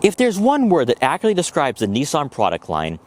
If there's one word that accurately describes the Nissan product line,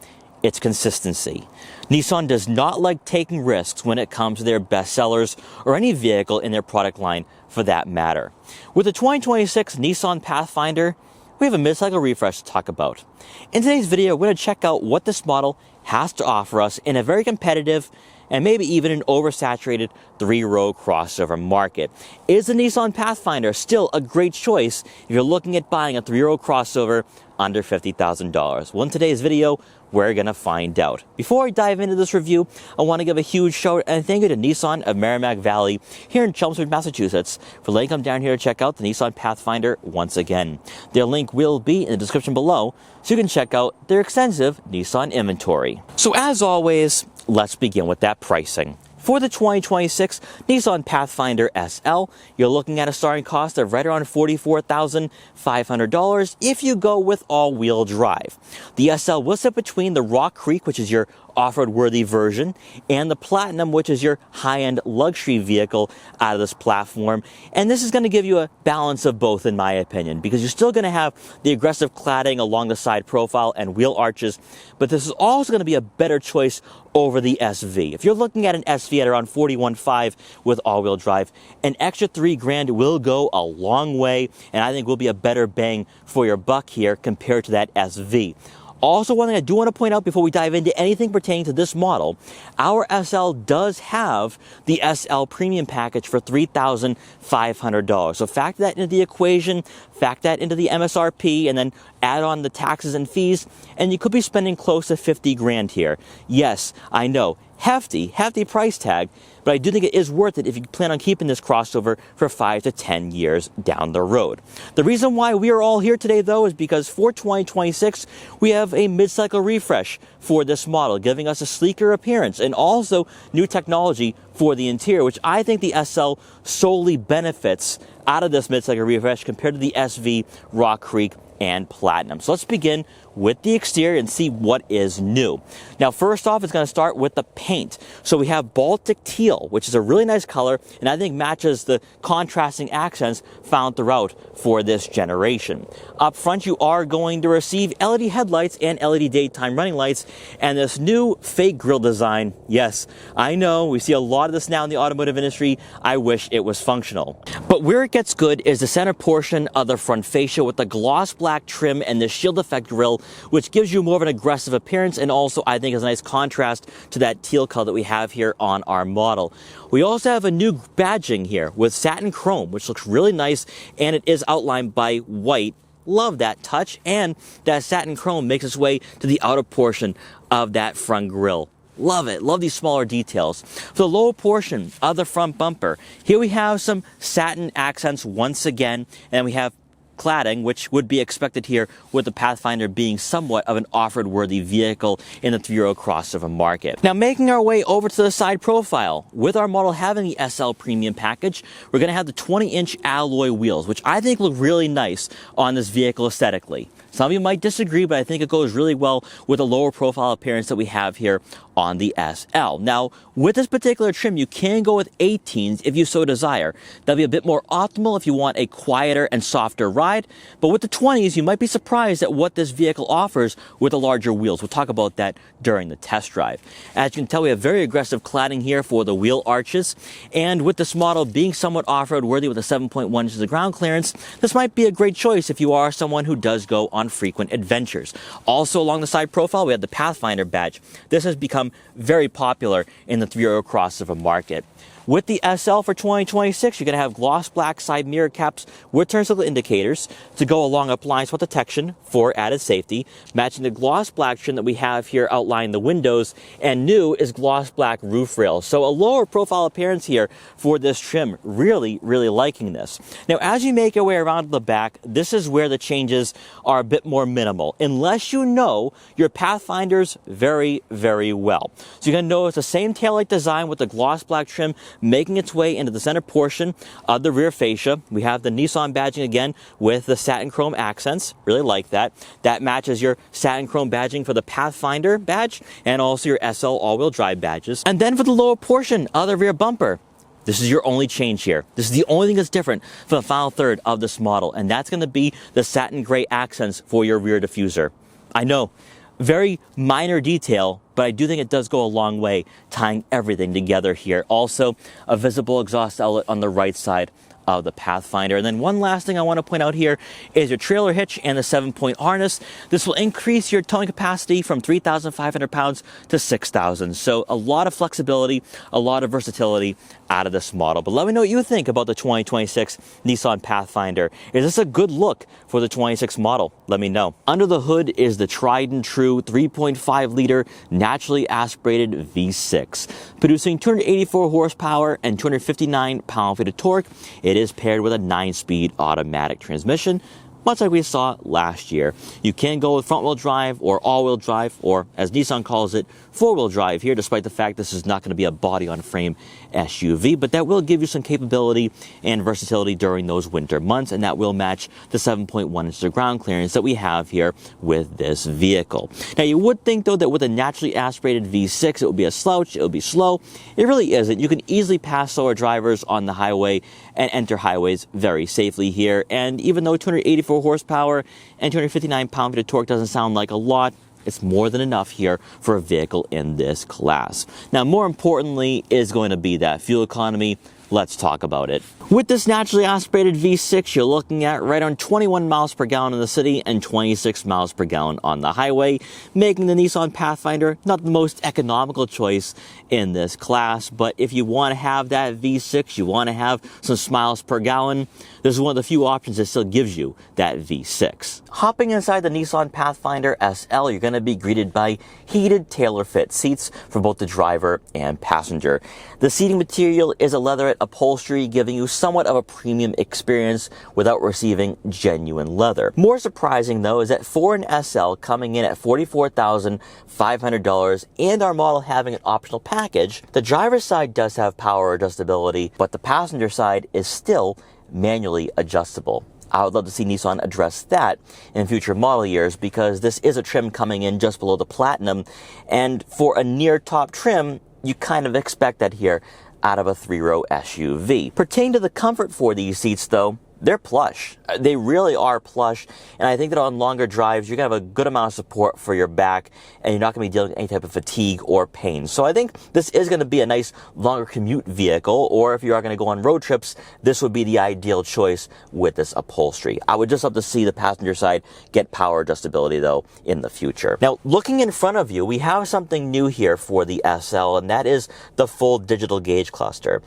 it's consistency. Nissan does not like taking risks when it comes to their bestsellers or any vehicle in their product line for that matter. With the 2026 Nissan Pathfinder, we have a mid-cycle refresh to talk about. In today's video, we're going to check out what this model has to offer us in a very competitive and maybe even an oversaturated three-row crossover market. Is the Nissan Pathfinder still a great choice if you're looking at buying a three-row crossover under $50,000? Well, in today's video, we're going to find out. Before I dive into this review, I want to give a huge shout and thank you to Nissan of Merrimack Valley here in Chelmsford, Massachusetts for letting come down here to check out the Nissan Pathfinder once again. Their link will be in the description below so you can check out their extensive Nissan inventory. So as always, let's begin with that pricing. For the 2026 Nissan Pathfinder SL, you're looking at a starting cost of right around $44,500 if you go with all-wheel drive. The SL will sit between the Rock Creek, which is your off-road worthy version, and the Platinum, which is your high-end luxury vehicle out of this platform. And this is going to give you a balance of both, in my opinion, because you're still going to have the aggressive cladding along the side profile and wheel arches, but this is also going to be a better choice over the SV. If you're looking at an SV at around $41,500 with all-wheel drive, an extra $3,000 will go a long way, and I think will be a better bang for your buck here compared to that SV. Also, one thing I do want to point out before we dive into anything pertaining to this model, our SL does have the SL Premium Package for $3,500. So factor that into the equation, factor that into the MSRP, and then add on the taxes and fees, and you could be spending close to $50,000 here. Yes, I know, hefty price tag, but I do think it is worth it if you plan on keeping this crossover for 5 to 10 years down the road. The reason why we are all here today, though, is because for 2026, we have a mid-cycle refresh for this model, giving us a sleeker appearance and also new technology for the interior, which I think the SL solely benefits out of this mid-cycle refresh compared to the SV, Rock Creek, and Platinum. So let's begin with the exterior and see what is new. Now, first off, it's going to start with the paint. So we have Baltic Teal, which is a really nice color, and I think matches the contrasting accents found throughout for this generation. Up front, you are going to receive LED headlights and LED daytime running lights, and this new fake grille design. Yes, I know, we see a lot of this now in the automotive industry. I wish it was functional. But where it gets good is the center portion of the front fascia with the gloss black trim and the shield effect grille, which gives you more of an aggressive appearance and also I think is a nice contrast to that teal color that we have here on our model. We also have a new badging here with satin chrome, which looks really nice, and it is outlined by white. Love that touch, and that satin chrome makes its way to the outer portion of that front grille. Love it. Love these smaller details. For the lower portion of the front bumper, here we have some satin accents once again, and we have cladding, which would be expected here with the Pathfinder being somewhat of an off-road worthy vehicle in the three-row crossover market. Now, making our way over to the side profile, with our model having the SL Premium Package, we're going to have the 20-inch alloy wheels, which I think look really nice on this vehicle aesthetically. Some of you might disagree, but I think it goes really well with the lower profile appearance that we have here on the SL. Now, with this particular trim, you can go with 18s if you so desire. That'll be a bit more optimal if you want a quieter and softer ride, but with the 20s, you might be surprised at what this vehicle offers with the larger wheels. We'll talk about that during the test drive. As you can tell, we have very aggressive cladding here for the wheel arches, and with this model being somewhat off-road worthy with a 7.1 inches of ground clearance, this might be a great choice if you are someone who does go on frequent adventures. Also along the side profile, we have the Pathfinder badge. This has become very popular in the three-row crossover market. With the SL for 2026, you're going to have gloss black side mirror caps with turn signal indicators to go along with blind spot detection for added safety, matching the gloss black trim that we have here outlining the windows, and new is gloss black roof rails. So a lower profile appearance here for this trim. Really liking this. Now, as you make your way around to the back, this is where the changes are a bit more minimal, unless you know your Pathfinders very well. So you're going to notice the same taillight design with the gloss black trim making its way into the center portion of the rear fascia. We have the Nissan badging again with the satin chrome accents. Really like that. That matches your satin chrome badging for the Pathfinder badge and also your SL all-wheel drive badges. And then for the lower portion of the rear bumper, This is your only change here. This is the only thing that's different from the final third of this model, and that's going to be the satin gray accents for your rear diffuser. I know, very minor detail, but I do think it does go a long way tying everything together here. Also, a visible exhaust outlet on the right side of the Pathfinder. And then one last thing I want to point out here is your trailer hitch and the 7-point harness. This will increase your towing capacity from 3,500 pounds to 6,000. So a lot of flexibility, a lot of versatility out of this model. But let me know what you think about the 2026 Nissan Pathfinder. Is this a good look for the 26 model? Let me know. Under the hood is the tried and true 3.5 liter naturally aspirated V6. Producing 284 horsepower and 259 pound-feet of torque, it is paired with a 9-speed automatic transmission, much like we saw last year. You can go with front-wheel drive or all-wheel drive, or as Nissan calls it, 4-wheel drive here, despite the fact this is not going to be a body-on-frame SUV, but that will give you some capability and versatility during those winter months, and that will match the 7.1 inches of ground clearance that we have here with this vehicle. Now, you would think, though, that with a naturally aspirated V6, it would be a slouch, it would be slow. It really isn't. You can easily pass slower drivers on the highway and enter highways very safely here, and even though 284 horsepower and 259 pound-feet of torque doesn't sound like a lot, it's more than enough here for a vehicle in this class. Now, more importantly is going to be that fuel economy. Let's talk about it. With this naturally aspirated V6, you're looking at right on 21 miles per gallon in the city and 26 miles per gallon on the highway, making the Nissan Pathfinder not the most economical choice in this class. But if you want to have that V6, you want to have some miles per gallon, this is one of the few options that still gives you that V6. Hopping inside the Nissan Pathfinder SL, you're going to be greeted by heated tailor-fit seats for both the driver and passenger. The seating material is a leatherette upholstery, giving you somewhat of a premium experience without receiving genuine leather. More surprising, though, is that for an SL coming in at $44,500 and our model having an optional package, the driver's side does have power adjustability, but the passenger side is still manually adjustable. I would love to see Nissan address that in future model years, because this is a trim coming in just below the Platinum, and for a near top trim, you kind of expect that here out of a 3-row SUV. Pertaining to the comfort for these seats, though, they're plush. They really are plush, and I think that on longer drives, you're going to have a good amount of support for your back, and you're not going to be dealing with any type of fatigue or pain. So I think this is going to be a nice longer commute vehicle, or if you are going to go on road trips, this would be the ideal choice with this upholstery. I would just love to see the passenger side get power adjustability, though, in the future. Now, looking in front of you, we have something new here for the SL, and that is the full digital gauge cluster.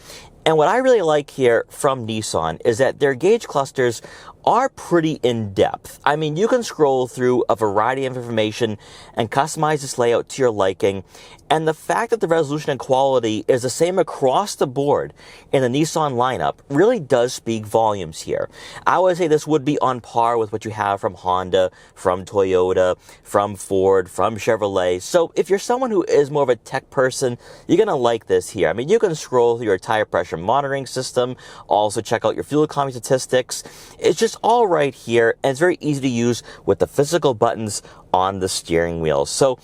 And what I really like here from Nissan is that their gauge clusters are pretty in-depth. I mean, you can scroll through a variety of information and customize this layout to your liking. And the fact that the resolution and quality is the same across the board in the Nissan lineup really does speak volumes here. I would say this would be on par with what you have from Honda, from Toyota, from Ford, from Chevrolet. So if you're someone who is more of a tech person, you're going to like this here. I mean, you can scroll through your tire pressure monitoring system, also check out your fuel economy statistics. It's just all right here, and it's very easy to use with the physical buttons on the steering wheel. So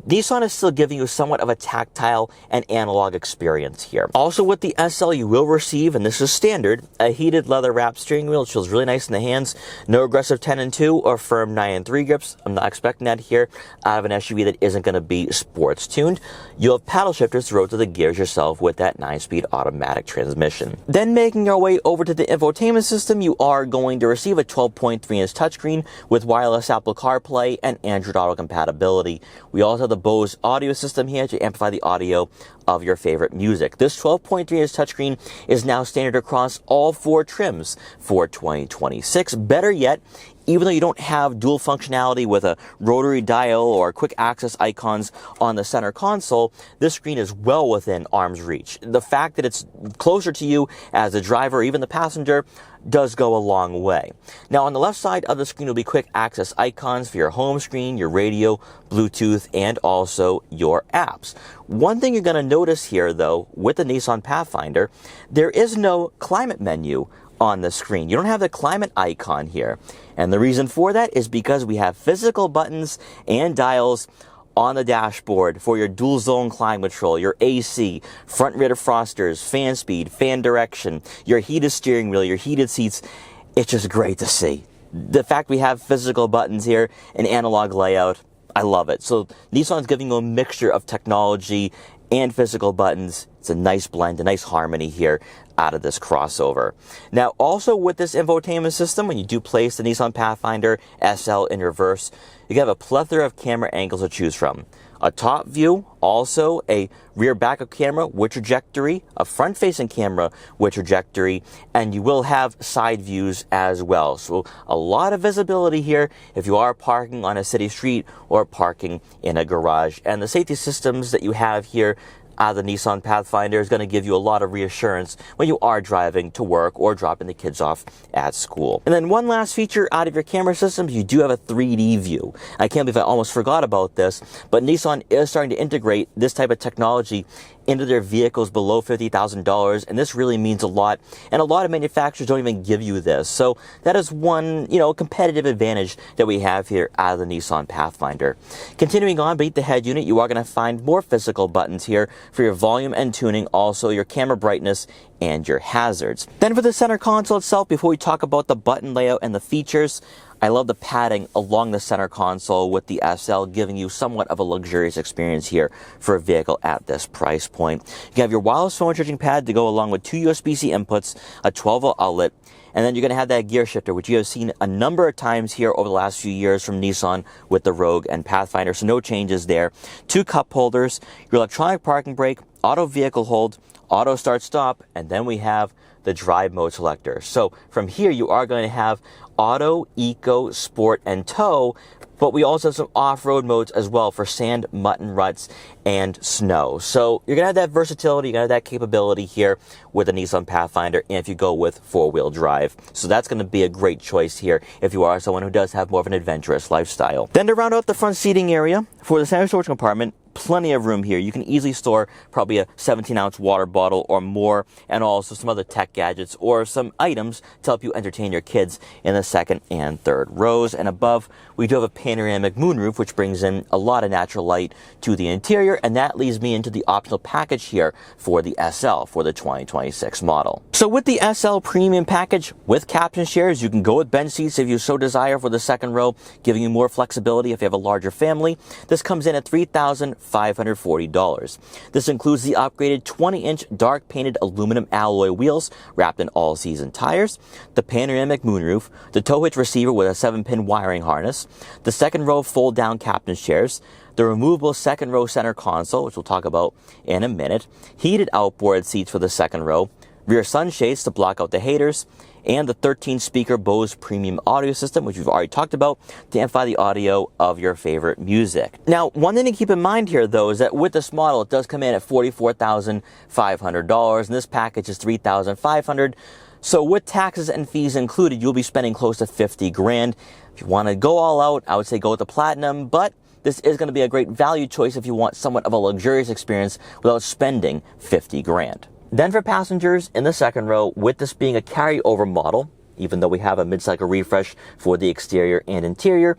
Nissan is still giving you somewhat of a tactile and analog experience here. Also with the SL, you will receive, and this is standard, a heated leather-wrapped steering wheel. It feels really nice in the hands. No aggressive 10 and 2 or firm 9 and 3 grips. I'm not expecting that here out of an SUV that isn't going to be sports tuned. You'll have paddle shifters to rotate the gears yourself with that 9-speed automatic transmission. Then making our way over to the infotainment system, you are going to receive a 12.3-inch touchscreen with wireless Apple CarPlay and Android Auto compatibility. We also have the Bose audio system here to amplify the audio of your favorite music. This 12.3-inch touchscreen is now standard across all 4 trims for 2026. Better yet, even though you don't have dual functionality with a rotary dial or quick access icons on the center console, this screen is well within arm's reach. The fact that it's closer to you as a driver or even the passenger does go a long way. Now, on the left side of the screen will be quick access icons for your home screen, your radio, Bluetooth, and also your apps. One thing you're going to notice here, though, with the Nissan Pathfinder, there is no climate menu on the screen. You don't have the climate icon here. And the reason for that is because we have physical buttons and dials on the dashboard for your dual zone climate control, your AC, front rear defrosters, fan speed, fan direction, your heated steering wheel, your heated seats. It's just great to see. The fact we have physical buttons here, an analog layout, I love it. So Nissan's giving you a mixture of technology and physical buttons. It's a nice blend, a nice harmony here out of this crossover. Now, also with this infotainment system, when you do place the Nissan Pathfinder SL in reverse, you can have a plethora of camera angles to choose from. A top view, also a rear backup camera with trajectory, a front-facing camera with trajectory, and you will have side views as well. So a lot of visibility here if you are parking on a city street or parking in a garage. And the safety systems that you have here the Nissan Pathfinder is going to give you a lot of reassurance when you are driving to work or dropping the kids off at school. And then one last feature out of your camera systems, you do have a 3D view. I can't believe I almost forgot about this, but Nissan is starting to integrate this type of technology into their vehicles below $50,000, and this really means a lot. And a lot of manufacturers don't even give you this. So that is one, competitive advantage that we have here out of the Nissan Pathfinder. Continuing on beneath the head unit, you are going to find more physical buttons here for your volume and tuning, also your camera brightness and your hazards. Then for the center console itself, before we talk about the button layout and the features, I love the padding along the center console with the SL, giving you somewhat of a luxurious experience here for a vehicle at this price point. You have your wireless phone charging pad to go along with two USB-C inputs, a 12-volt outlet, and then you're going to have that gear shifter, which you have seen a number of times here over the last few years from Nissan with the Rogue and Pathfinder, so no changes there. Two cup holders, your electronic parking brake, auto vehicle hold, auto start stop, and then we have the drive mode selector. So from here you are going to have auto, eco, sport, and tow, but we also have some off-road modes as well for sand, mud, and ruts, and snow. So you're going to have that versatility, you're going to have that capability here with the Nissan Pathfinder, and if you go with four-wheel drive. So that's going to be a great choice here if you are someone who does have more of an adventurous lifestyle. Then to round out the front seating area, for the center storage compartment, plenty of room here. You can easily store probably a 17-ounce water bottle or more, and also some other tech gadgets or some items to help you entertain your kids in the second and third rows. And above, we do have a panoramic moonroof, which brings in a lot of natural light to the interior, and that leads me into the optional package here for the SL for the 2026 model. So with the SL premium package with captain chairs, you can go with bench seats if you so desire for the second row, giving you more flexibility if you have a larger family. This comes in at $3,540. This includes the upgraded 20-inch dark painted aluminum alloy wheels wrapped in all-season tires, the panoramic moonroof, the tow hitch receiver with a 7-pin wiring harness, the second row fold-down captain's chairs, the removable second row center console, which we'll talk about in a minute, heated outboard seats for the second row, rear sunshades to block out the haters, and the 13-speaker Bose premium audio system, which we've already talked about, to amplify the audio of your favorite music. Now, one thing to keep in mind here, though, is that with this model, it does come in at $44,500, and this package is $3,500. So with taxes and fees included, you'll be spending close to $50,000. If you want to go all out, I would say go with the Platinum, but this is going to be a great value choice if you want somewhat of a luxurious experience without spending $50,000. Then for passengers in the second row, with this being a carryover model, even though we have a mid-cycle refresh for the exterior and interior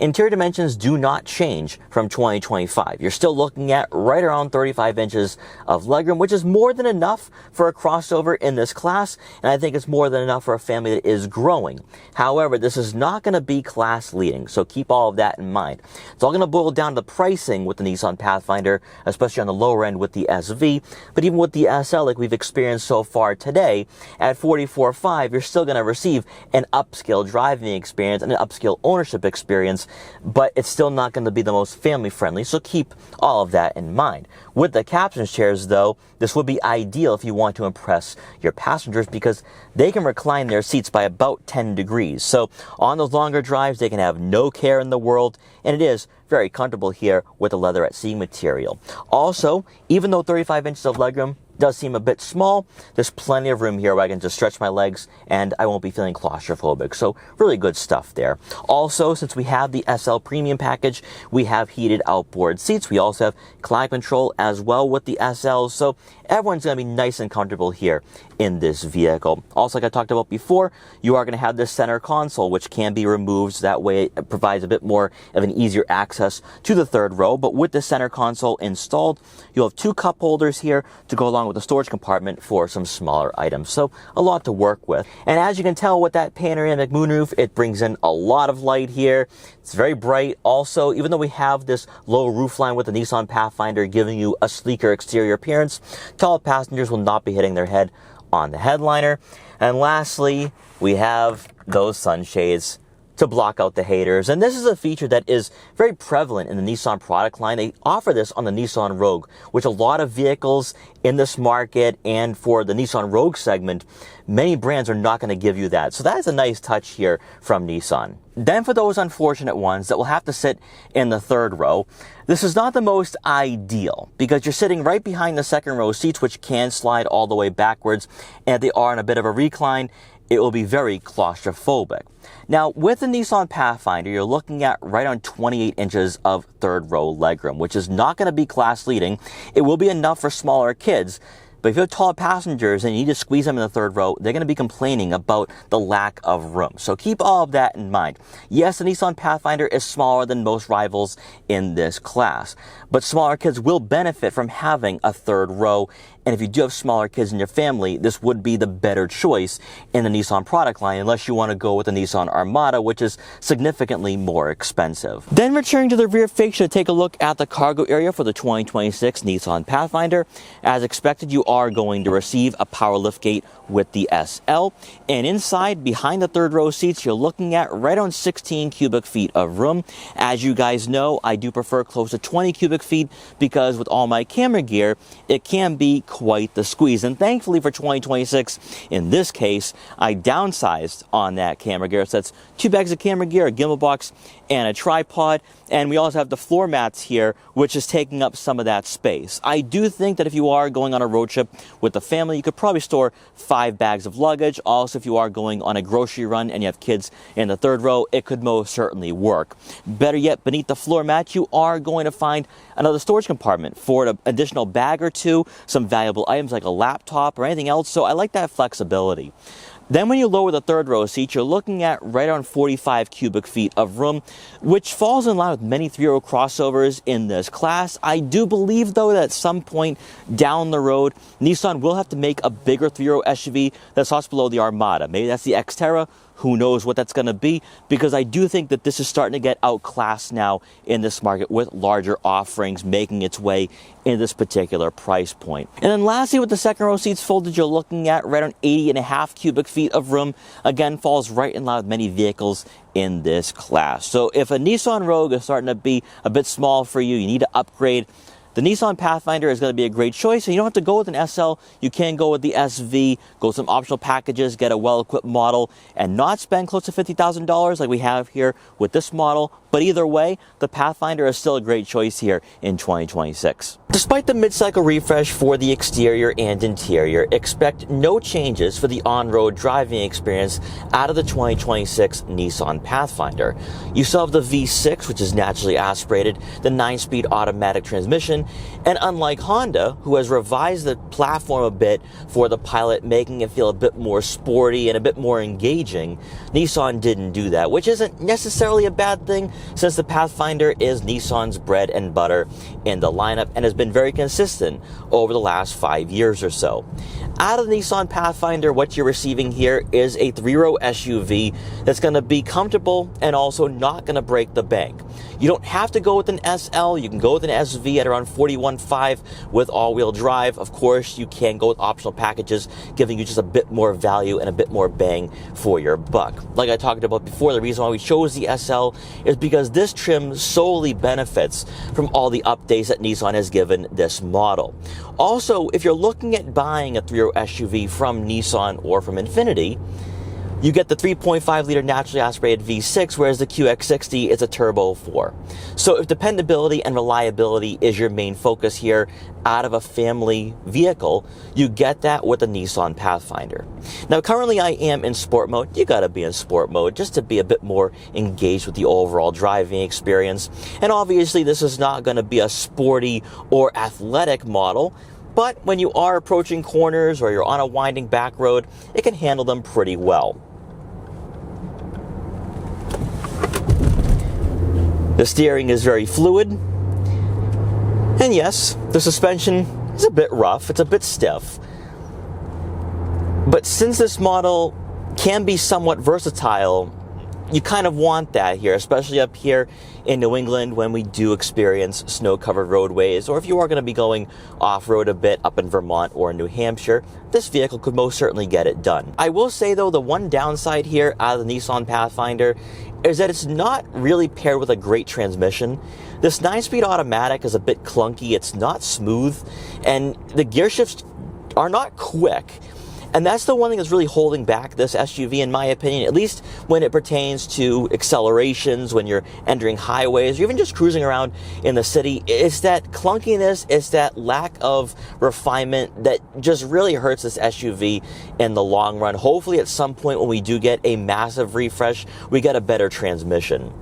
dimensions do not change from 2025. You're still looking at right around 35 inches of legroom, which is more than enough for a crossover in this class, and I think it's more than enough for a family that is growing. However, this is not going to be class leading, so keep all of that in mind. It's all going to boil down to the pricing with the Nissan Pathfinder, especially on the lower end with the SV, but even with the SL like we've experienced so far today, at $44,500, you're still going to receive an upscale driving experience and an upscale ownership experience, but it's still not going to be the most family friendly, so keep all of that in mind. With the captain's chairs, though, this would be ideal if you want to impress your passengers because they can recline their seats by about 10 degrees. So on those longer drives, they can have no care in the world, and it is very comfortable here with the leatherette seating material. Also, even though 35 inches of legroom does seem a bit small, there's plenty of room here where I can just stretch my legs and I won't be feeling claustrophobic. So really good stuff there. Also, since we have the SL Premium package, we have heated outboard seats. We also have climate control as well with the SL. So everyone's going to be nice and comfortable here in this vehicle. Also, like I talked about before, you are going to have this center console, which can be removed. So that way it provides a bit more of an easier access to the third row. But with the center console installed, you'll have 2 cup holders here to go along with the storage compartment for some smaller items. So a lot to work with. And as you can tell with that panoramic moonroof, it brings in a lot of light here. It's very bright. Also, even though we have this low roofline with the Nissan Pathfinder giving you a sleeker exterior appearance, tall passengers will not be hitting their head on the headliner. And lastly, we have those sunshades to block out the haters. And this is a feature that is very prevalent in the Nissan product line. They offer this on the Nissan Rogue, which a lot of vehicles in this market and for the Nissan Rogue segment, many brands are not going to give you that. So that is a nice touch here from Nissan. Then for those unfortunate ones that will have to sit in the third row, this is not the most ideal because you're sitting right behind the second row seats, which can slide all the way backwards. And if they are in a bit of a recline, it will be very claustrophobic. Now, with the Nissan Pathfinder, you're looking at right on 28 inches of third row legroom, which is not going to be class leading. It will be enough for smaller kids. But if you have tall passengers and you need to squeeze them in the third row, they're going to be complaining about the lack of room. So keep all of that in mind. Yes, the Nissan Pathfinder is smaller than most rivals in this class, but smaller kids will benefit from having a third row. And if you do have smaller kids in your family, this would be the better choice in the Nissan product line, unless you want to go with the Nissan Armada, which is significantly more expensive. Then returning to the rear fascia to take a look at the cargo area for the 2026 Nissan Pathfinder. As expected, you are going to receive a power liftgate with the SL. And inside, behind the third row seats, you're looking at right on 16 cubic feet of room. As you guys know, I do prefer close to 20 cubic feet because with all my camera gear, it can be quite the squeeze. And thankfully for 2026, in this case, I downsized on that camera gear. So that's 2 bags of camera gear, a gimbal box, and a tripod. And we also have the floor mats here, which is taking up some of that space. I do think that if you are going on a road trip with the family, you could probably store 5 bags of luggage. Also, if you are going on a grocery run and you have kids in the third row, it could most certainly work. Better yet, beneath the floor mat, you are going to find another storage compartment for an additional bag or 2, some valuable items like a laptop or anything else. So I like that flexibility. Then when you lower the third row seat, you're looking at right around 45 cubic feet of room, which falls in line with many 3-row crossovers in this class. I do believe, though, that at some point down the road, Nissan will have to make a bigger 3-row SUV that's just below the Armada. Maybe that's the Xterra. Who knows what that's going to be, because I do think that this is starting to get outclassed now in this market with larger offerings making its way in this particular price point. And then lastly, with the second row seats folded, you're looking at right on 80.5 cubic feet of room. Again, falls right in line with many vehicles in this class. So if a Nissan Rogue is starting to be a bit small for you, you need to upgrade, the Nissan Pathfinder is going to be a great choice. And you don't have to go with an SL. You can go with the SV, go with some optional packages, get a well-equipped model, and not spend close to $50,000 like we have here with this model. But either way, the Pathfinder is still a great choice here in 2026. Despite the mid-cycle refresh for the exterior and interior, expect no changes for the on-road driving experience out of the 2026 Nissan Pathfinder. You still have the V6, which is naturally aspirated, the 9-speed automatic transmission, and unlike Honda, who has revised the platform a bit for the Pilot, making it feel a bit more sporty and a bit more engaging, Nissan didn't do that, which isn't necessarily a bad thing, since the Pathfinder is Nissan's bread and butter in the lineup and has been very consistent over the last 5 years or so. Out of the Nissan Pathfinder, what you're receiving here is a 3-row SUV that's going to be comfortable and also not going to break the bank. You don't have to go with an SL. You can go with an SV at around $41,500 with all-wheel drive. Of course, you can go with optional packages, giving you just a bit more value and a bit more bang for your buck. Like I talked about before, the reason why we chose the SL is because this trim solely benefits from all the updates that Nissan has given this model. Also, if you're looking at buying a 3-row SUV from Nissan or from Infiniti, You get the 3.5-liter naturally aspirated V6, whereas the QX60 is a turbo 4. So if dependability and reliability is your main focus here out of a family vehicle, you get that with the Nissan Pathfinder. Now, currently I am in sport mode. You gotta be in sport mode just to be a bit more engaged with the overall driving experience. And obviously this is not gonna be a sporty or athletic model, but when you are approaching corners or you're on a winding back road, it can handle them pretty well. The steering is very fluid, and yes, the suspension is a bit rough, it's a bit stiff. But since this model can be somewhat versatile, you kind of want that here, especially up here in New England when we do experience snow-covered roadways, or if you are going to be going off-road a bit up in Vermont or New Hampshire, this vehicle could most certainly get it done. I will say though, the one downside here out of the Nissan Pathfinder is that it's not really paired with a great transmission. This 9-speed automatic is a bit clunky, it's not smooth, and the gear shifts are not quick. And that's the one thing that's really holding back this SUV, in my opinion, at least when it pertains to accelerations, when you're entering highways, or even just cruising around in the city. It's that clunkiness, it's that lack of refinement that just really hurts this SUV in the long run. Hopefully at some point when we do get a massive refresh, we get a better transmission.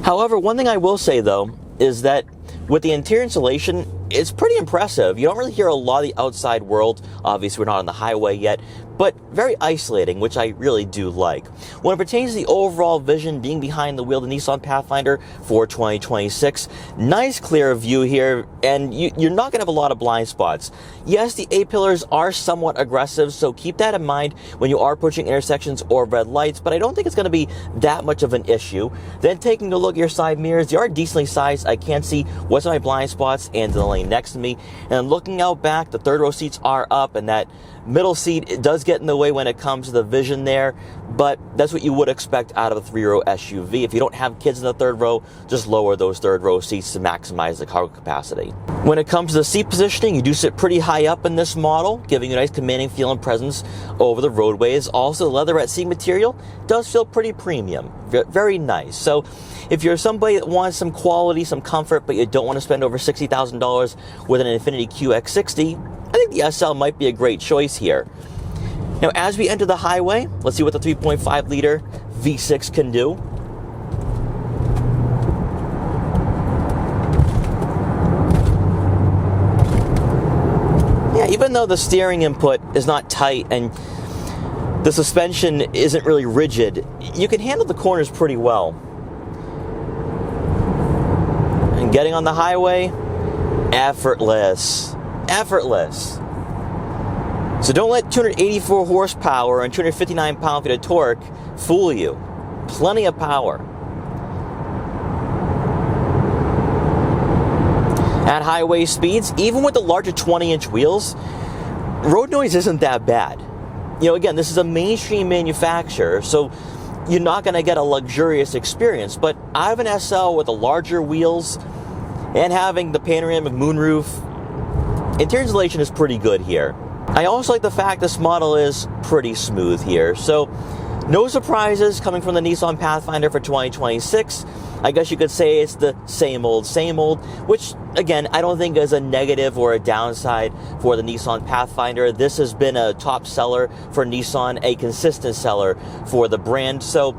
However, one thing I will say though, is that with the interior insulation, it's pretty impressive. You don't really hear a lot of the outside world. Obviously, we're not on the highway yet, but very isolating, which I really do like. When it pertains to the overall vision being behind the wheel, the Nissan Pathfinder for 2026, nice clear view here, and you're not going to have a lot of blind spots. Yes, the A-pillars are somewhat aggressive, so keep that in mind when you are approaching intersections or red lights, but I don't think it's going to be that much of an issue. Then taking a look at your side mirrors, they are decently sized. I can see what's in my blind spots and the lane next to me. And looking out back, the third row seats are up, and that middle seat, it does get in the way when it comes to the vision there, but that's what you would expect out of a 3-row SUV. If you don't have kids in the third row, just lower those third row seats to maximize the cargo capacity. When it comes to the seat positioning, you do sit pretty high up in this model, giving you a nice commanding feel and presence over the roadways. Also, the leatherette seat material does feel pretty premium, very nice. So if you're somebody that wants some quality, some comfort, but you don't want to spend over $60,000 with an Infiniti QX60, I think the SL might be a great choice here. Now, as we enter the highway, let's see what the 3.5-liter V6 can do. Yeah, even though the steering input is not tight and the suspension isn't really rigid, you can handle the corners pretty well. And getting on the highway, effortless. Effortless. So don't let 284 horsepower and 259 pound-feet of torque fool you. Plenty of power. At highway speeds, even with the larger 20-inch wheels, road noise isn't that bad. You know, again, this is a mainstream manufacturer, so you're not going to get a luxurious experience. But out of an SL with the larger wheels and having the panoramic moonroof, interior insulation is pretty good here. I also like the fact this model is pretty smooth here. So no surprises coming from the Nissan Pathfinder for 2026. I guess you could say it's the same old, which again, I don't think is a negative or a downside for the Nissan Pathfinder. This has been a top seller for Nissan, a consistent seller for the brand. So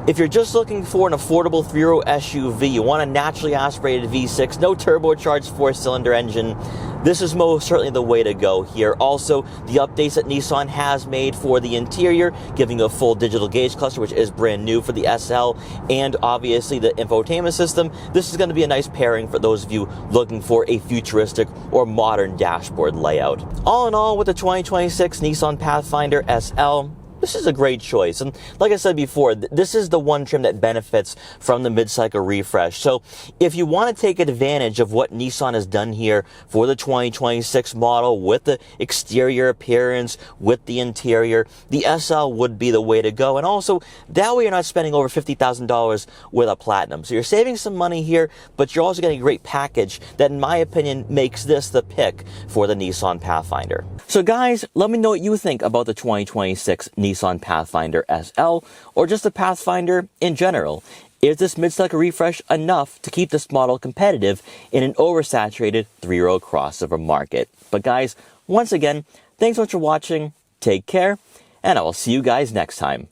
if you're just looking for an affordable 3-row SUV, you want a naturally aspirated V6, no turbocharged 4-cylinder engine, this is most certainly the way to go here. Also, the updates that Nissan has made for the interior, giving you a full digital gauge cluster, which is brand new for the SL, and obviously the infotainment system. This is going to be a nice pairing for those of you looking for a futuristic or modern dashboard layout. All in all, with the 2026 Nissan Pathfinder SL, this is a great choice. And like I said before, this is the one trim that benefits from the mid-cycle refresh. So if you want to take advantage of what Nissan has done here for the 2026 model with the exterior appearance, with the interior, the SL would be the way to go. And also, that way you're not spending over $50,000 with a Platinum. So you're saving some money here, but you're also getting a great package that, in my opinion, makes this the pick for the Nissan Pathfinder. So guys, let me know what you think about the 2026 Nissan Pathfinder SL, or just the Pathfinder in general. Is this mid-cycle refresh enough to keep this model competitive in an oversaturated 3-row crossover market? But guys, once again, thanks so much for watching, take care, and I will see you guys next time.